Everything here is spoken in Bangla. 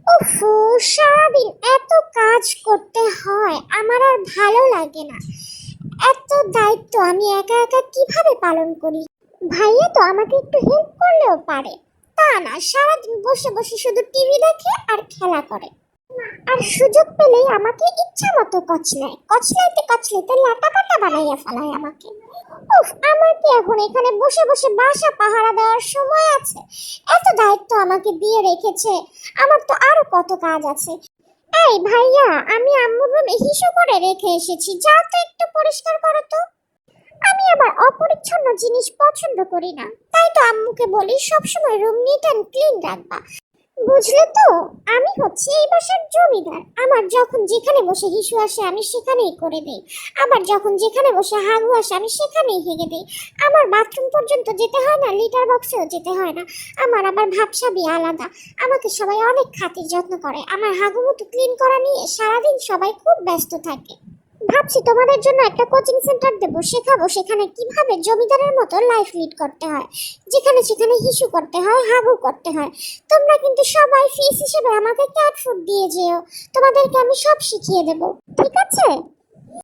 উফ, সারাদিন এত কাজ করতে হয়, আমার আর ভালো লাগে না। এত দায়িত্ব আমি একা একা কিভাবে পালন করি? ভাইয়া তো আমাকে একটু হেল্প করলেও পারে, তা না, সারাদিন বসে বসে শুধু টিভি দেখে আর খেলা করে। আর সুযোগ পেলেই আমাকে ইচ্ছা মতো কচলায়, কচলাইতে কচলাইতে লাটাপাটা বানাইয়া ফেলায় আমাকে। উফ, আমার কি এখন এখানে বসে বসে বাসা পাহারা দেওয়ার সময় আছে? এত দায়িত্ব আমাকে দিয়ে রেখেছে, আমার তো আরো কত কাজ আছে। এই ভাইয়া, আমি আম্মুর রুমে হিসু করে রেখে এসেছি, যাও তো একটু পরিষ্কার করো তো। আমি আবার অপরিচ্ছন্ন জিনিস পছন্দ করি না, তাই তো আম্মুকে বলি সবসময় রুম নিট অ্যান্ড ক্লিন রাখবা। বুঝলে তো, আমি হচ্ছে এই বাসার জমিদার। আমার যখন যেখানে বসে হিসু আসে আমি সেখানেই করে দেই, আবার যখন যেখানে বসে হাগু আসে আমি সেখানেই হেগে দেই। আমার বাথরুম পর্যন্ত যেতে হয় না, লিটার বক্সেও যেতে হয় না। আমার আবার ভাবসাবি আলাদা, আমাকে সবাই অনেক খাতির যত্ন করে। আমার হাগুমুতু ক্লিন করা নিয়ে সারাদিন সবাই খুব ব্যস্ত থাকে। ভাবছি তোমাদের জন্য একটা কোচিং সেন্টার দেবো, শেখাবো সেখানে কিভাবে জমিদারের মতো লাইফ লিড করতে হয়, যেখানে সেখানে হিসু করতে হয়, হাগু করতে হয়। তোমরা কিন্তু সবাই ফিস হিসেবে আমাকে ক্যাট ফুড দিয়ে যেও, তোমাদেরকে আমি সব শিখিয়ে দেবো, ঠিক আছে?